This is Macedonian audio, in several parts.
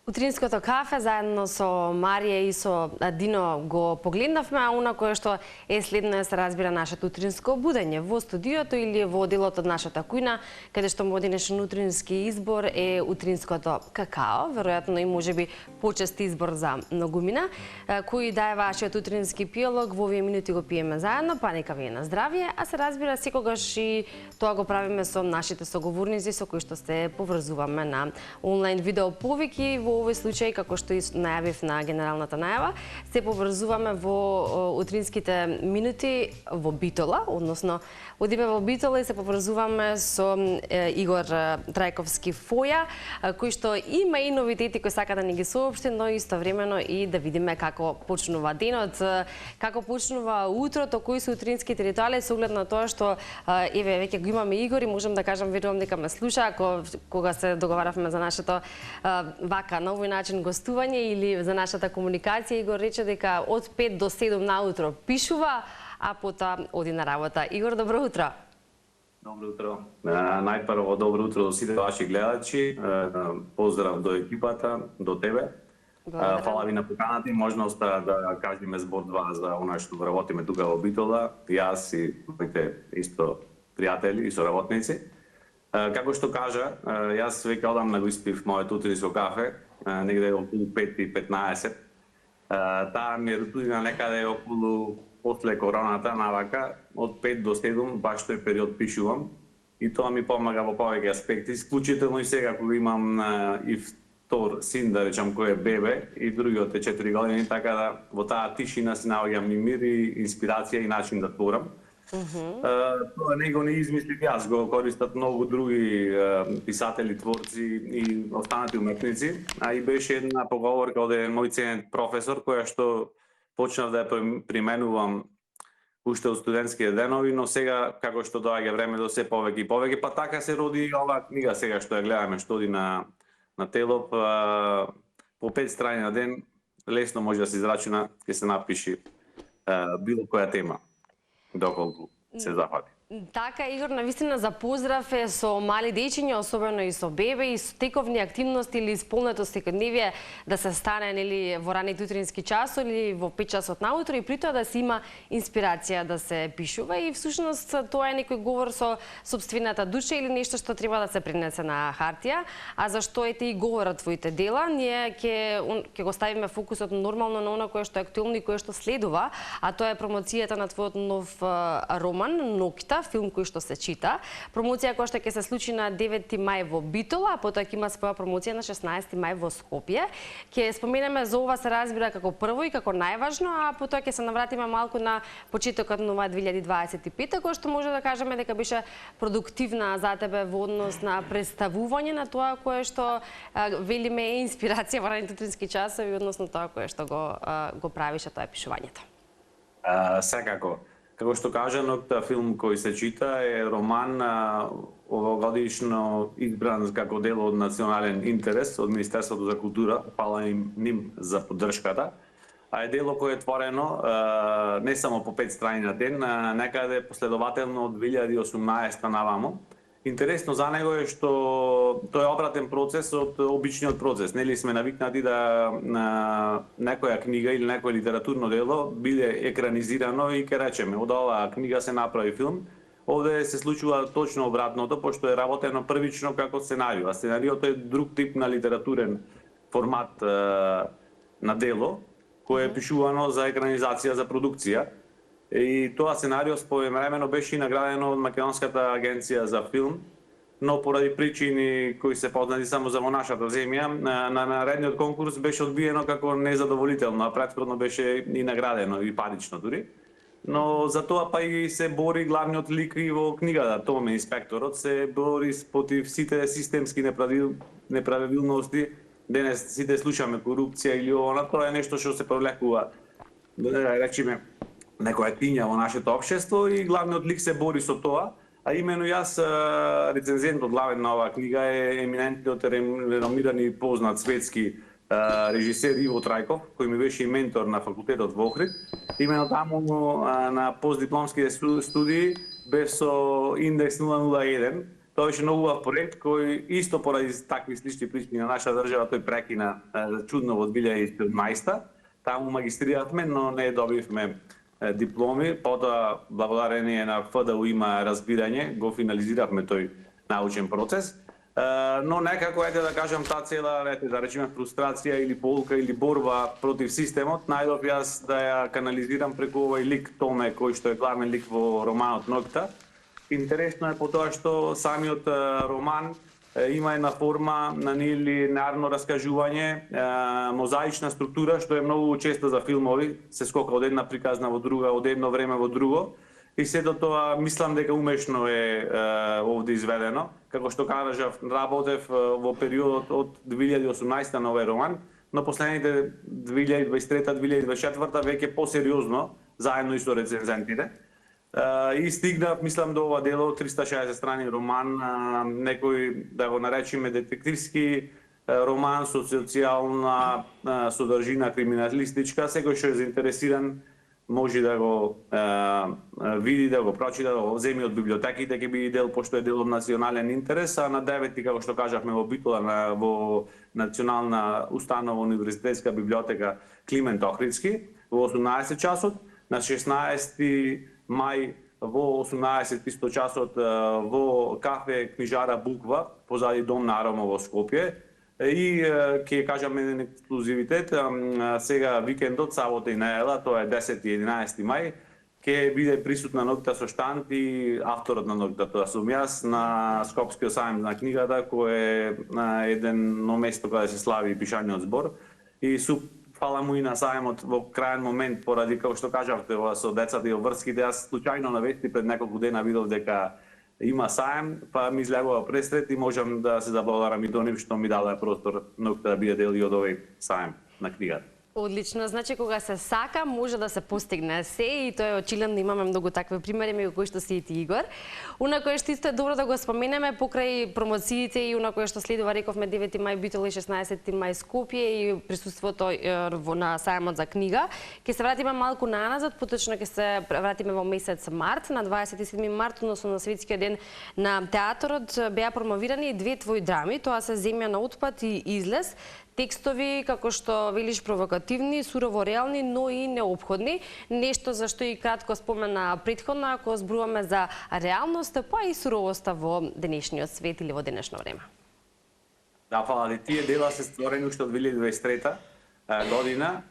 Утринското кафе заедно со Марија и со Дино го погледнавме, а она кое што е следно е се разбира нашето утринско будење во студиото или во делот од нашата кујна, каде што модинешен утрински избор е утринското какао, веројатно и можеби почест избор за многумина. Кој да е вашиот утрински пијалок, во овие минути го пиеме заедно, па нека ви е на здравје, а се разбира секогаш и тоа го правиме со нашите соговорници со кои што се поврзуваме на онлайн видео повики. Во овој случај, како што и најавив на генералната најава, се поврзуваме во утринските минути во Битола, односно одиме во Битола и се поврзуваме со Игор Трајковски Фоја, кој што има и новитети кои сака да ни ги соопшти, но истовремено и да видиме како почнува денот, како почнува утрото, кои се утринските ритуали, со оглед на тоа што еве веќе го имаме Игор и можам да кажам, верувам дека ме слуша, кога се договаравме за нашето вака на овој начин гостување или за нашата комуникација, Игор рече дека од 5 до 7 наутро пишува, а потоа оди на работа. Игор, добро утро. Добро утро. Најпрво добро утро до сите ваши гледачи. Поздрав до екипата, до тебе. Фала ви на поканата и можноста да кажеме збор два за она што работиме тука во Битола. Јас и моите исто пријатели и соработници. Како што кажа, јас веќе одам на го испив мојот утринско кафе, негде околу 5:15. Таа ми е рутина некаде околу после короната, навака, од 5 до 7, баш тој период пишувам. И тоа ми помага во повеќе аспекти, исклучително и сега кога имам и втор син, да речам, кој е бебе, и другиот е 4 години, така да во таа тишина си наоѓам и мир и инспирација и начин да творам. Тоа не го не измислив јас, го користат многу други писатели, творци и останати уметници, а и беше една поговорка од еден мој ценет професор, која што почнав да ја применувам уште од студентските денови, но сега, како што доаѓа времето, се повеќе и повеќе, па така се роди и оваа книга сега што ја гледаме, што оди на телоп, по 5 страни на ден, лесно може да се израчуна, ќе се напиши било која тема, доколку се зафати. Така, Игор, навистина за поздрав е со мали дечиња, особено и со бебе, и со тековни активности или исполнето секојдневие да се стане нели во раните утрински часови или во 5 часот наутро и при тоа да се има инспирација да се пишува и всушност тоа е некој говор со сопствената душа или нешто што треба да се пренесе на хартија, а зашто ете и говорат твоите дела, ние ќе го ставиме фокусот нормално на она кое што е актуелно и кое што следува, а тоа е промоцијата на твојот нов роман Ноќта, филм кој што се чита. Промоција која што ќе се случи на 9 мај во Битола, а потоа ќе има своја промоција на 16 мај во Скопје. Ќе споменеме за ова се разбира како прво и како најважно, а потоа ќе се навратиме малку на почетокот на оваа 2025, која што може да кажеме дека беше продуктивна за тебе во однос на представување на тоа кое што велиме е инспирација во раните утрински часови, односно тоа кое што го правише, тоа е пишувањето. Секако. Како што кажа, Ноќта филм кој се чита е роман овогодишно избран како дел од национален интерес од Министерството за култура, фала ним за поддршката, а е дело кое е творено не само по 5 страни на ден, некаде последователно од 2018 навамо. Интересно за него е што тој е обратен процес од обичниот процес. Нели сме навикнати да некоја книга или некој литературно дело биде екранизирано и ќе речеме од оваа книга се направи филм. Овде се случува точно обратното, пошто е работено првично како сценарио, а сценариото е друг тип на литературен формат на дело, кое е пишувано за екранизација, за продукција. И тоа сценарио своевремено беше наградено од Македонската агенција за филм, но поради причини кои се познати само за во нашата земја, на наредниот конкурс беше одбиено како незадоволително, а претходно беше и наградено и парично дури. Но за тоа па и се бори главниот лик и во книгата, Томе инспекторот, се бори против сите системски неправилности. Денес сите слушаме корупција или она, тоа е нешто што се провлекува, речиме, некоја тиња во нашето општество и главниот лик се бори со тоа, а имено јас, рецензентот главен на оваа книга е еминентниот реномиран и познат светски режисер Иво Трајков, кој ми беше и ментор на факултетот во Охрид. Имено таму на постдипломските студии бе со индекс 001, Тоа беше многу убав проект кој исто поради такви слични причини на наша држава тој прекина чудно во 2017. Таму магистриравме, но не добивме дипломи. Потоа благодарение на ФДУ има разбирање, го финализиравме тој научен процес. Но некако, да кажам, таа цела, да речеме, фрустрација или полка или борба против системот, најдов јас да ја канализирам преку овој лик Томе, кој што е главен лик во романот Ноќта. Интересно е по тоа што самиот роман има една форма на нелинеарно раскажување, мозаична структура, што е многу често за филмови, се скока од една приказна во друга, од едно време во друго. И сето тоа мислам дека умешно е овде изведено. Како што кажав, работев во периодот од 2018 на овој роман, но последните 2023-2024 веќе посериозно, заедно и со рецензентите. И стигнав, мислам, до ова дело, 360 страни роман, некој, да го наречеме, детективски роман со социјална содржина, криминалистичка. Секој што е заинтересиран може да го види, да го прочита, да го земи од библиотеките, ќе биде дел, пошто е дел од национален интерес, а на 9, како што кажавме во Битола, во Национална установа универзитетска библиотека Климент Охридски, во 18 часот, на 16 мај во 18 исто часот во кафе Книжара Буква, позади Дом на Арома во Скопје. И ќе кажам еден ексклузивитет, сега викендот, сабота и неделя, тоа е 10 и 11 мај, ќе биде присутна Ноќта со штанд и авторот на Ноќта, тоа сум јас, на Скопскиот сајм на книгата, кој е едно место каде се слави пишањето збор. И фала му и на сајмот во крајен момент, поради, како што кажавте, со децата и обврските, јас случајно на вести пред неколку дена видов дека има сајм, па ми излегува пресрет и можам да се заблагодарам и до нив што ми даде простор Ноќта да биде дел и од овој сајм на книгата. Одлично, значи кога се сака може да се постигне се и тоа е очигледно, имаме многу такви примери меѓу кои што си и ти, Игор. Унакој што исто е добро да го споменеме покрај промоциите и унакој што следува, рековме 9 мај Битола и 16 мај Скопје и присуството на сајмот за книга. Ќе се вратиме малку наназад, поточно ќе се вратиме во месец март, на 27 март, односно на Светскиот ден на театарот, беа промовирани две твои драми, тоа се Земја на отпад и Излез. Текстови, како што велиш, провокативни, сурово реални, но и неопходни. Нешто за што и кратко спомена претходно, ако зборуваме за реалноста, па и суровоста во денешниот свет или во денешно време. Да, фала. Тие дела се створени уште од 2023 година.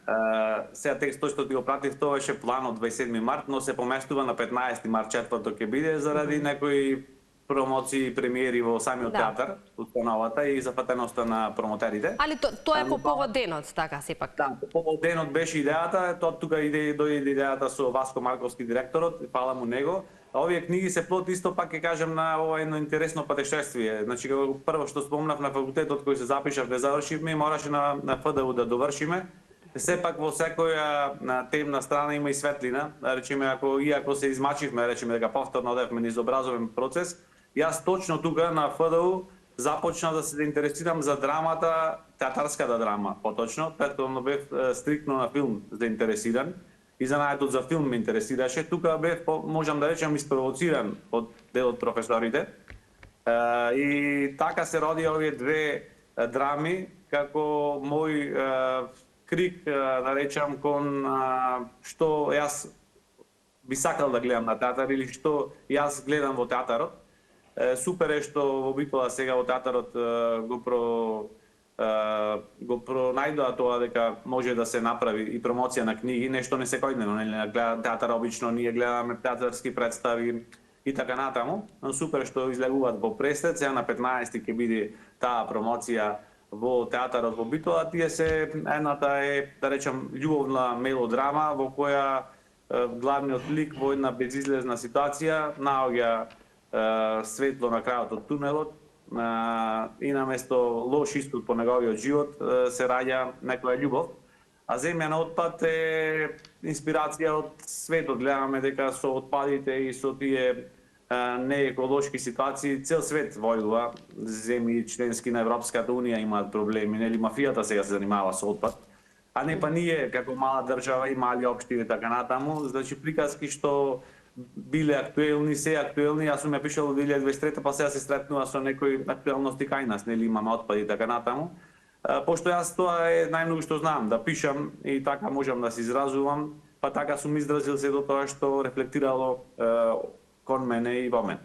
Сега текстот што ти го пратив, тоа беше план од 27 март, но се поместува на 15 март, четврток ќе биде, заради некои промоции и премиери во самиот театар, установата и зафатеноста на промотерите. Али тоа е по повод денот, така сепак. Да, по повод денот беше идејата, тоа тука дојде идејата со Васко Марковски директорот, фала му него. Овие книги се плод исто пак ќе кажем на ова едно интересно патешествие. Значи прво што спомнав на факултетот кој се запишав да завршиме и мораше на ФДУ да довршиме. Сепак во секоја темна страна има и светлина. Речеме иако се измачивме, речеме дека повторно одевме низ образовен процес, јас точно тука на ФДУ започна да се интересирам за драмата, театарската драма, поточно. Претходно бев стриктно на филм заинтересиран и занајдот за филм ме интересираше. Тука бев, можам да речем, испровоциран од дел од професорите. И така се роди овие две драми, како мој крик, да речам, кон што јас би сакал да гледам на театар или што јас гледам во театарот. Супер е што во Битола сега во театарот го пронајдоа тоа дека може да се направи и промоција на книги, нешто не секојдневно, нели, на театар обично ние гледаме театарски представи и така натаму, но супер што излегуваат во пресет, сега на 15 ќе биде таа промоција во театарот во Битола. Тие се, едната е, да речам, љубовна мелодрама во која главниот лик во една безизлезна ситуација наоѓа светло на крајот од тунелот и наместо лош исход по неговиот живот се раѓа некоја љубов. А Земја на отпад е инспирација од светот. Гледаме дека со отпадите и со тие нееколошки ситуации цел свет војува. Земји членски на Европската унија имаат проблеми, нели мафијата сега се занимава со отпад. А не па ние како мала држава и мали општини така натаму, значи приказки што биле актуелни, се актуелни. Јас сум ја пишал во 2023, па сега се сретнува со некои актуелности кај нас, нели имаме отпади и така натаму. Пошто јас тоа е најмногу што знам, да пишам и така можам да се изразувам, па така сум изразил се до тоа што рефлектирало кон мене и во мене.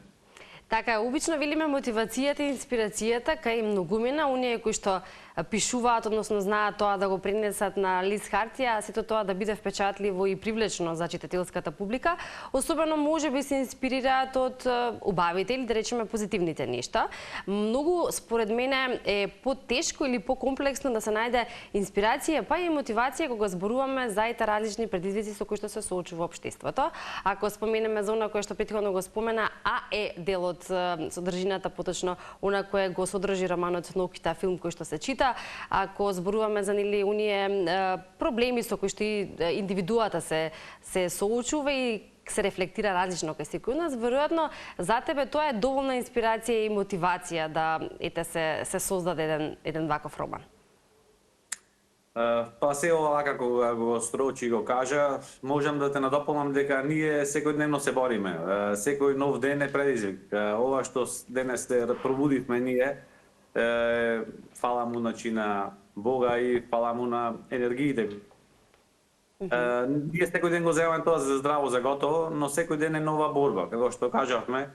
Така, обично велиме мотивацијата и инспирацијата кај многумина, оние кои што пишуваат, односно знаат тоа да го пренесат на лист хартија, а сето тоа да биде впечатливо и привлечно за читателската публика, особено можеби се инспирираат од убавите или да речеме позитивните нешта. Многу според мене е потешко или покомплексно да се најде инспирација па и мотивација кога зборуваме за ете различни предизвици со кои што се соочува општеството. Ако споменеме за она кое што претходно го спомена, а е дел од содржината, поточно она кое го содржи романот Нокита, филм кој што се чита, ако зборуваме за нели оние проблеми со кои што и индивидуата се соочува и се рефлектира различно кај секој од нас, веројатно за тебе тоа е доволна инспирација и мотивација да ете се создаде еден ваков роман. Па се ова како го Строчи го кажа, можам да те надополнам дека ние секојдневно се бориме. Секој нов ден е предизвик. Ова што денес се пробудивме ние, фала му на Бога и фала му на енергиите. Ние секој ден го земаме тоа за здраво, за готово, но секој ден е нова борба. Како што кажавме,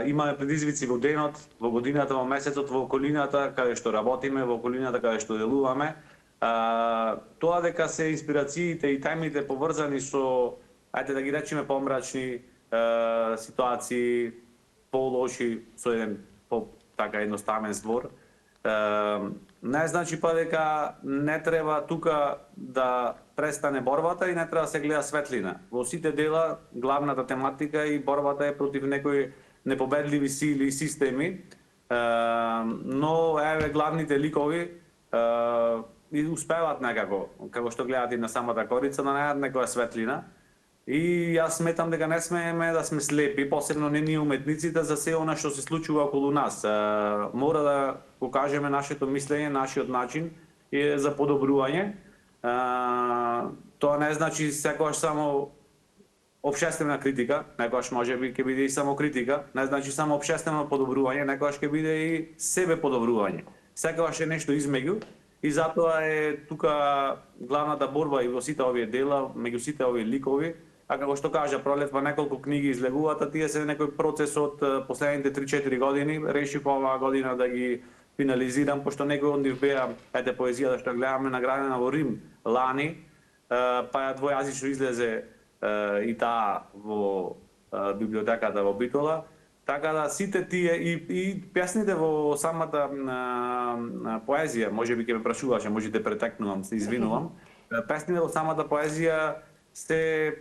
имаме предизвици во денот, во годината, во месецот, во околината каде што работиме, во околината каде што делуваме. Тоа дека се инспирациите и темите поврзани со, ајде да ги речеме, помрачни ситуации, полоши, со еден така едноставен збор, не значи па дека не треба тука да престане борбата и не треба да се гледа светлина. Во сите дела главната тематика и борбата е против некои непобедливи сили и системи, но еве главните ликови и успеваат некако, како што гледате на самата корица, да најдат некоја светлина. И јас сметам дека не смееме да сме слепи, посебно не ние уметниците, за се она што се случува околу нас. Мора да го кажеме нашето мислење, нашиот начин е за подобрување. Тоа не значи секогаш само општествена критика, некогаш можеби ќе биде и само критика, не значи само општествено подобрување, некогаш ќе биде и себе подобрување. Секогаш е нешто измеѓу. И затоа е тука главната борба и во сите овие дела, меѓу сите овие ликови. А како што кажа Пролет, па неколку книги излегуваат, а тие се некој процес од последните 3-4 години. Решив оваа година да ги финализирам, пошто некои од нив беа, ете поезијата што гледаме, наградена во Рим лани, па двојазично излезе и таа во библиотеката во Битола. Така да сите тие и песните во самата поезија, можеби ќе ме прашуваше, може да претекнувам, се извинувам. Песните во самата поезија се,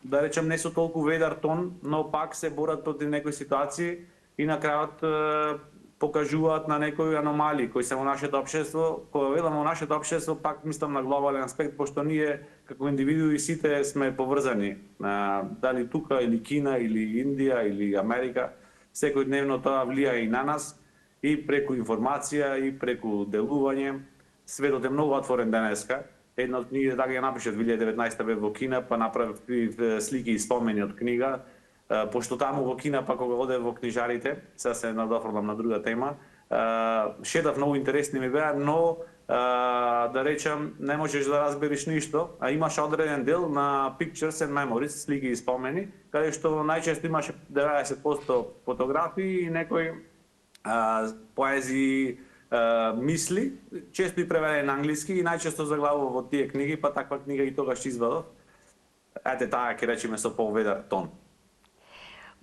да речем, не со толку ведар тон, но пак се борат против некои ситуации и на крајот покажуваат на некои аномалии кои се во нашето општество. Кога велам во нашето општество, пак мислам на глобален аспект, пошто ние како индивидуи сите сме поврзани, дали тука или Кина или Индија или Америка. Секојдневно тоа влија и на нас, и преку информација, и преку делување. Светот е многу отворен денеска. Една од книгите така ја напише 2019 бев во Кина, па направив слики и спомени од книга. Пошто таму во Кина, па кога одев во книжарите, сега се надофрлам на друга тема, шетав многу интересни ми беа, но да речам, не можеш да разбереш ништо, а имаше одреден дел на Pictures and Memories, слики и спомени, каде што најчесто имаше 90% фотографии и некои поезии, мисли, често и преведени на англиски и најчесто заглавува во тие книги, па таква книга и тогаш извадов. Ете таа ќе речеме со поведар тон.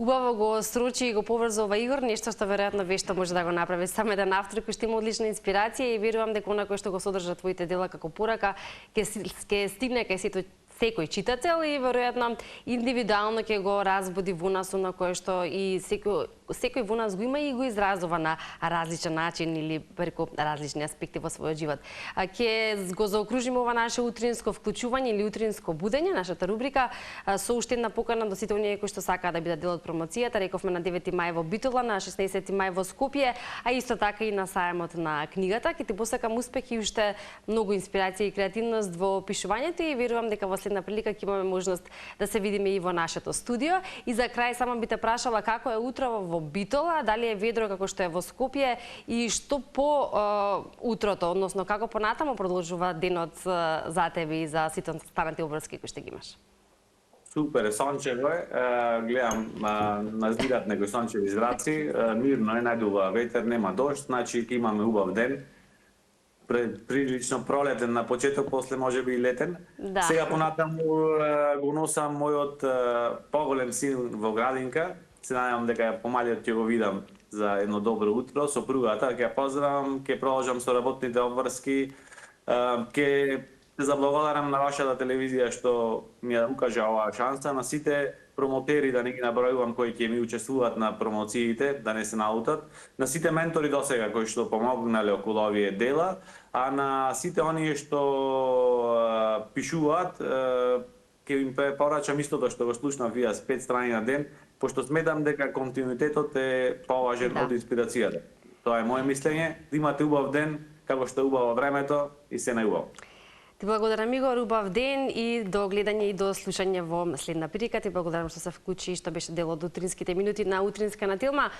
Убаво го Стручи и го поврзува Игор, нешто што веројатно вешто може да го направи сам еден автор кој што има одлична инспирација и верувам дека она кој што го содржа твоите дела како порака ќе стигне кај секој читател и веројатно индивидуално ќе го разбуди во нас на кое што и секој секој во нас го има и го изразува на различен начин или преку различни аспекти во својот живот. Ќе го заокружиме ова наше утринско вклучување или утринско будење, нашата рубрика, со уште една покана до сите оние кои што сакаат да бидат дел од промоцијата. Рековме на 9 мај во Битола, на 16 мај во Скопје, а исто така и на сајмот на книгата. Ќе ти посакам успех и уште многу инспирација и креативност во пишувањето и верувам дека во следна прилика ќе имаме можност да се видиме и во нашето студио. И за крај само би те прашала како е утрово во Битола, дали е ведро како што е во Скопје и што по утрото, односно како понатаму продолжува денот за тебе и за сите останати обврски кои што ги имаш. Супер, сончево е, гледам наздират некои сончеви зраци, мирно е, најдува ветер, нема дожд, значи ќе имаме убав ден. Прилично пролетен на почеток, после може би и летен. Да. Сега понатаму го носам мојот поголем син во градинка. Се надевам дека помалиот ќе го видам за едно добро утро. Сопругата ќе ја поздравам, ќе продолжам со работните обврски. Ќе се заблагодарам на вашата телевизија што ми ја укажа оваа шанса, на сите промотери, да не ги набројувам, кои ќе ми учествуваат на промоциите, да не се налутат, на сите ментори досега кои што помогнале околу овие дела, а на сите оние што пишуваат, ќе им порачам истото што го слушнав јас 5 страни на ден, пошто сметам дека континуитетот е поважен од инспирацијата. Тоа е моје мислење, да имате убав ден, како што е убаво времето и се најубаво. Ти благодарам, Игор, убав ден и до гледање и до слушање во следна прилика. Ти благодарам што се вклучи и што беше дел од утринските минути на Утринска на Телма.